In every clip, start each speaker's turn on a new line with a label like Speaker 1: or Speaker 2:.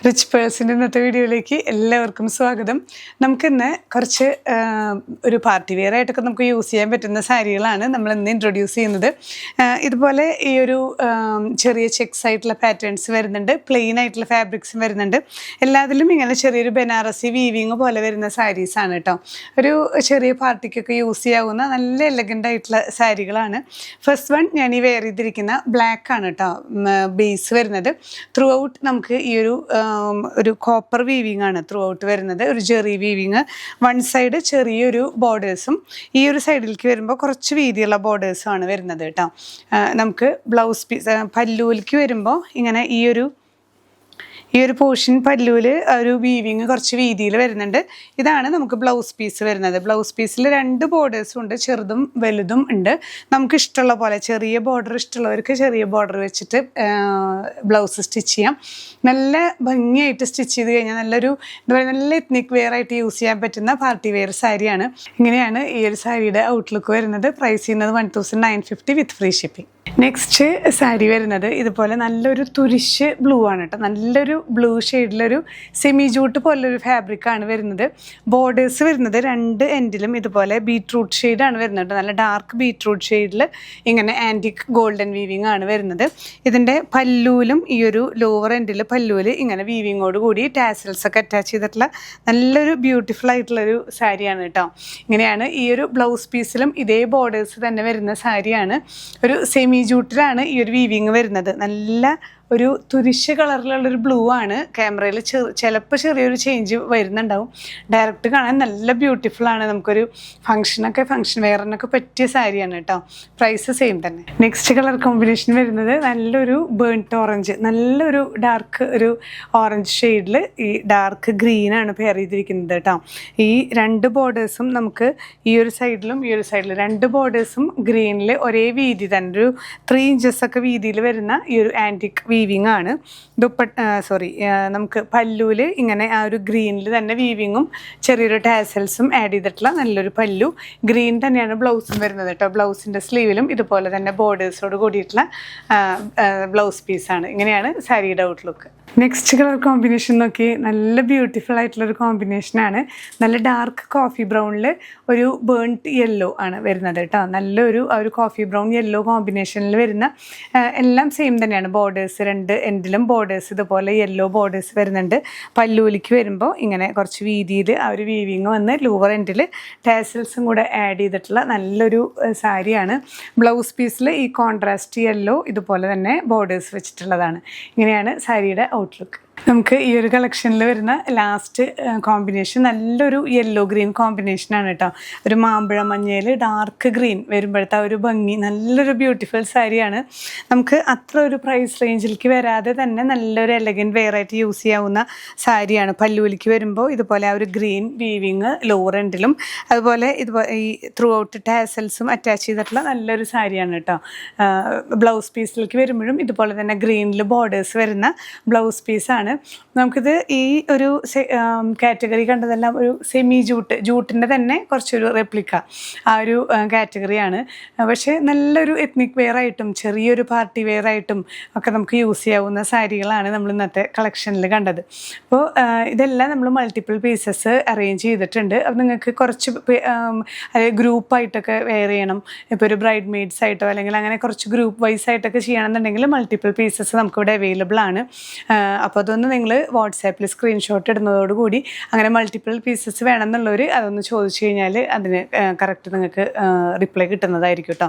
Speaker 1: Rich പേഴ്സിൻ്റെ ഇന്നത്തെ വീഡിയോയിലേക്ക് എല്ലാവർക്കും സ്വാഗതം. നമുക്കിന്ന് കുറച്ച് ഒരു പാർട്ടി വെയർ ആയിട്ടൊക്കെ നമുക്ക് യൂസ് ചെയ്യാൻ പറ്റുന്ന സാരികളാണ് നമ്മൾ ഇന്ന് ഇൻട്രൊഡ്യൂസ് ചെയ്യുന്നത്. ഇതുപോലെ ഈ ഒരു ചെറിയ ചെക്സ് ആയിട്ടുള്ള പാറ്റേൺസ് വരുന്നുണ്ട്, പ്ലെയിൻ ആയിട്ടുള്ള ഫാബ്രിക്സും വരുന്നുണ്ട്. എല്ലാത്തിലും ഇങ്ങനെ ചെറിയൊരു ബനാറസി വീവിങ് പോലെ വരുന്ന സാരീസാണ് കേട്ടോ. ഒരു ചെറിയ പാർട്ടിക്കൊക്കെ യൂസ് ചെയ്യാവുന്ന നല്ല എലഗൻ്റ് ആയിട്ടുള്ള സാരികളാണ്. ഫസ്റ്റ് വൺ ഞാൻ ഈ വെയർ ചെയ്തിരിക്കുന്ന ബ്ലാക്ക് ആണ് കേട്ടോ ബേസ് വരുന്നത്. ത്രൂ ഔട്ട് നമുക്ക് ഈ ഒരു കോപ്പർ വീവിങ് ആണ് ത്രൂ ഔട്ട് വരുന്നത്. ഒരു ജെറി വീവിങ്, വൺ സൈഡ് ചെറിയൊരു ബോർഡേഴ്സും ഈ ഒരു സൈഡിലേക്ക് വരുമ്പോൾ കുറച്ച് വീതിയുള്ള ബോർഡേഴ്സും ആണ് വരുന്നത് കേട്ടോ. നമുക്ക് ബ്ലൗസ് പീസ് പല്ലൂലേക്ക് വരുമ്പോൾ ഇങ്ങനെ ഈ ഒരു പോർഷൻ പല്ലുവിൽ ഒരു വീവിങ് കുറച്ച് വീതിയിൽ വരുന്നുണ്ട്. ഇതാണ് നമുക്ക് ബ്ലൗസ് പീസ് വരുന്നത്. ബ്ലൗസ് പീസിൽ രണ്ട് ബോർഡേഴ്സും ഉണ്ട്, ചെറുതും വലുതും ഉണ്ട്. നമുക്ക് ഇഷ്ടമുള്ള പോലെ ചെറിയ ബോർഡർ ഇഷ്ടമുള്ളവർക്ക് ചെറിയ ബോർഡർ വെച്ചിട്ട് ബ്ലൗസ് സ്റ്റിച്ച് ചെയ്യാം. നല്ല ഭംഗിയായിട്ട് സ്റ്റിച്ച് ചെയ്ത് കഴിഞ്ഞാൽ നല്ലൊരു എന്താ പറയുക, നല്ല എത്നിക് വെയർ ആയിട്ട് യൂസ് ചെയ്യാൻ പറ്റുന്ന പാർട്ടി വെയർ സാരിയാണ്. ഇങ്ങനെയാണ് ഈ ഒരു സാരിയുടെ ഔട്ട്ലുക്ക് വരുന്നത്. പ്രൈസ് ചെയ്യുന്നത് 1950 വിത്ത് ഫ്രീ ഷിപ്പിംഗ്. നെക്സ്റ്റ് സാരി വരുന്നത് ഇതുപോലെ നല്ലൊരു തുരിശ് ബ്ലൂ ആണ് കേട്ടോ. നല്ലൊരു ബ്ലൂ ഷെയ്ഡിലൊരു സെമി ജൂട്ട് പോലൊരു ഫാബ്രിക്കാണ് വരുന്നത്. ബോർഡേഴ്സ് വരുന്നത് രണ്ട് എൻഡിലും ഇതുപോലെ ബീട്രൂട്ട് ഷെയ്ഡാണ് വരുന്നത്. നല്ല ഡാർക്ക് ബീട്രൂട്ട് ഷെയ്ഡിൽ ഇങ്ങനെ ആൻറ്റിക് ഗോൾഡൻ വീവിങ് ആണ് വരുന്നത്. ഇതിൻ്റെ പല്ലൂലും ഈ ഒരു ലോവർ എൻഡിൽ പല്ലൂല് ഇങ്ങനെ വീവിങ്ങോട് കൂടി ടാസൽസ് ഒക്കെ അറ്റാച്ച് ചെയ്തിട്ടുള്ള നല്ലൊരു ബ്യൂട്ടിഫുൾ ആയിട്ടുള്ളൊരു സാരിയാണ് കേട്ടോ. ഇങ്ങനെയാണ് ഈ ഒരു ബ്ലൗസ് പീസിലും ഇതേ ബോർഡേഴ്സ് തന്നെ വരുന്ന സാരിയാണ്. ഒരു സെമി ജൂട്ടിലാണ് ഈ ഒരു വീവിങ് വരുന്നത്. നല്ല ഒരു തുരിശ് കളറിലുള്ളൊരു ബ്ലൂ ആണ്. ക്യാമറയിൽ ചിലപ്പോൾ ചെറിയൊരു ചേഞ്ച് വരുന്നുണ്ടാവും. ഡയറക്റ്റ് കാണാൻ നല്ല ബ്യൂട്ടിഫുൾ ആണ്. നമുക്കൊരു ഫംഗ്ഷൻ വെയറിനൊക്കെ പറ്റിയ സാരിയാണ് കേട്ടോ. പ്രൈസ് സെയിം തന്നെ. നെക്സ്റ്റ് കളർ കോമ്പിനേഷൻ വരുന്നത് നല്ലൊരു ബേൺട്ട് ഓറഞ്ച്, നല്ലൊരു ഡാർക്ക് ഒരു ഓറഞ്ച് ഷെയ്ഡിൽ ഈ ഡാർക്ക് ഗ്രീനാണ് പെയർ ചെയ്തിരിക്കുന്നത് കേട്ടോ. ഈ രണ്ട് ബോർഡേഴ്സും നമുക്ക് ഈ ഒരു സൈഡിലും ഈ ഒരു സൈഡിലും രണ്ട് ബോർഡേഴ്സും ഗ്രീനിൽ ഒരേ വീതി തന്നെ, ഒരു 3 ഇഞ്ചസ് ഒക്കെ വീതിയിൽ വരുന്ന ഈ ഒരു ആൻറ്റിക് വീവിങ് ആണ്. നമുക്ക് പല്ലുവിൽ ഇങ്ങനെ ആ ഒരു ഗ്രീനിൽ തന്നെ വീവിങ്ങും ചെറിയൊരു ടാസൽസും ആഡ് ചെയ്തിട്ടുള്ള നല്ലൊരു പല്ലു. ഗ്രീൻ തന്നെയാണ് ബ്ലൗസും വരുന്നത് കേട്ടോ. ബ്ലൗസിൻ്റെ സ്ലീവിലും ഇതുപോലെ തന്നെ ബോർഡേഴ്സോട് കൂടിയിട്ടുള്ള ബ്ലൗസ് പീസാണ്. ഇങ്ങനെയാണ് സാരിയുടെ ഔട്ട്ലുക്ക്. നെക്സ്റ്റ് കളർ കോമ്പിനേഷൻ നോക്കി, നല്ല ബ്യൂട്ടിഫുൾ ആയിട്ടുള്ളൊരു കോമ്പിനേഷനാണ്. നല്ല ഡാർക്ക് കോഫി ബ്രൗണിൽ ഒരു ബേൺട്ട് യെല്ലോ ആണ് വരുന്നത് കേട്ടോ. നല്ലൊരു കോഫി ബ്രൗൺ യെല്ലോ കോമ്പിനേഷനിൽ വരുന്ന എല്ലാം സെയിം തന്നെയാണ്. ബോർഡേഴ്സ് രണ്ട് എൻഡിലും ബോർഡേഴ്സ് ഇതുപോലെ യെല്ലോ ബോർഡേഴ്സ് വരുന്നുണ്ട്. പല്ലൂലിക്ക് വരുമ്പോൾ ഇങ്ങനെ കുറച്ച് വീതിയിൽ ആ ഒരു വീവിങ് വന്ന് ലോവർ എൻഡിൽ ടാസൽസും കൂടെ ആഡ് ചെയ്തിട്ടുള്ള നല്ലൊരു സാരിയാണ്. ബ്ലൗസ് പീസിൽ ഈ കോൺട്രാസ്റ്റ് യെല്ലോ ഇതുപോലെ തന്നെ ബോർഡേഴ്സ് വെച്ചിട്ടുള്ളതാണ്. ഇങ്ങനെയാണ് സാരിയുടെ ഔട്ട്ലുക്ക്. നമുക്ക് ഈ ഒരു കളക്ഷനിൽ വരുന്ന ലാസ്റ്റ് കോമ്പിനേഷൻ നല്ലൊരു യെല്ലോ ഗ്രീൻ കോമ്പിനേഷനാണ് കേട്ടോ. ഒരു മാമ്പഴ മഞ്ഞയിൽ ഡാർക്ക് ഗ്രീൻ വരുമ്പോഴത്തെ ഒരു ഭംഗി, നല്ലൊരു ബ്യൂട്ടിഫുൾ സാരിയാണ്. നമുക്ക് അത്ര ഒരു പ്രൈസ് റേഞ്ചിലേക്ക് വരാതെ തന്നെ നല്ലൊരു എലഗൻറ്റ് വെയർ ആയിട്ട് യൂസ് ചെയ്യാവുന്ന സാരിയാണ്. പല്ലൂലിക്ക് വരുമ്പോൾ ഇതുപോലെ ആ ഒരു ഗ്രീൻ വീവിങ് ലോവർ എൻഡിലും അതുപോലെ ഈ ത്രൂ ഔട്ട് ടാസൽസും അറ്റാച്ച് ചെയ്തിട്ടുള്ള നല്ലൊരു സാരിയാണ് കേട്ടോ. ബ്ലൗസ് പീസിലേക്ക് വരുമ്പോഴും ഇതുപോലെ തന്നെ ഗ്രീനിൽ ബോർഡേഴ്സ് വരുന്ന ബ്ലൗസ് പീസാണ്. നമുക്കിത് ഈ ഒരു കാറ്റഗറി കണ്ടതെല്ലാം ഒരു സെമി ജൂട്ടിൻ്റെ തന്നെ കുറച്ചൊരു റെപ്ലിക്ക ആ ഒരു കാറ്റഗറിയാണ്. പക്ഷേ നല്ലൊരു എത്നിക് വെയർ ആയിട്ടും ചെറിയൊരു പാർട്ടി വെയർ ആയിട്ടും ഒക്കെ നമുക്ക് യൂസ് ചെയ്യാവുന്ന സാരികളാണ് നമ്മൾ ഇന്നത്തെ കളക്ഷനിൽ കണ്ടത്. അപ്പോൾ ഇതെല്ലാം നമ്മൾ മൾട്ടിപ്പിൾ പീസസ് അറേഞ്ച് ചെയ്തിട്ടുണ്ട്. അപ്പോൾ നിങ്ങൾക്ക് കുറച്ച് ഗ്രൂപ്പായിട്ടൊക്കെ വെയർ ചെയ്യണം, ഇപ്പോൾ ഒരു ബ്രൈഡ് മെയ്ഡ്സ് ആയിട്ടോ അല്ലെങ്കിൽ അങ്ങനെ കുറച്ച് ഗ്രൂപ്പ് വൈസ് ആയിട്ടൊക്കെ ചെയ്യണമെന്നുണ്ടെങ്കിൽ മൾട്ടിപ്പിൾ പീസസ് നമുക്കിവിടെ അവൈലബിൾ ആണ്. അപ്പോൾ അതൊന്ന് നിങ്ങൾ വാട്സാപ്പിൽ സ്ക്രീൻഷോട്ട് ഇടുന്നതോടുകൂടി അങ്ങനെ മൾട്ടിപ്പിൾ പീസസ് വേണമെന്നുള്ളവർ അതൊന്ന് ചോദിച്ചു കഴിഞ്ഞാൽ അതിന് കറക്റ്റ് നിങ്ങൾക്ക് റിപ്ലൈ കിട്ടുന്നതായിരിക്കും കേട്ടോ.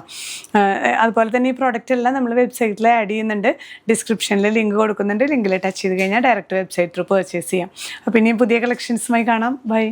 Speaker 1: അതുപോലെ തന്നെ ഈ പ്രോഡക്റ്റ് എല്ലാം നമ്മൾ വെബ്സൈറ്റിൽ ആഡ് ചെയ്യുന്നുണ്ട്. ഡിസ്ക്രിപ്ഷനിൽ ലിങ്ക് കൊടുക്കുന്നുണ്ട്. ലിങ്കിൽ ടച്ച് ചെയ്ത് കഴിഞ്ഞാൽ ഡയറക്റ്റ് വെബ്സൈറ്റ് ത്രൂ പർച്ചേസ് ചെയ്യാം. അപ്പോൾ ഇനിയും പുതിയ കളക്ഷൻസുമായി കാണാം. ബൈ.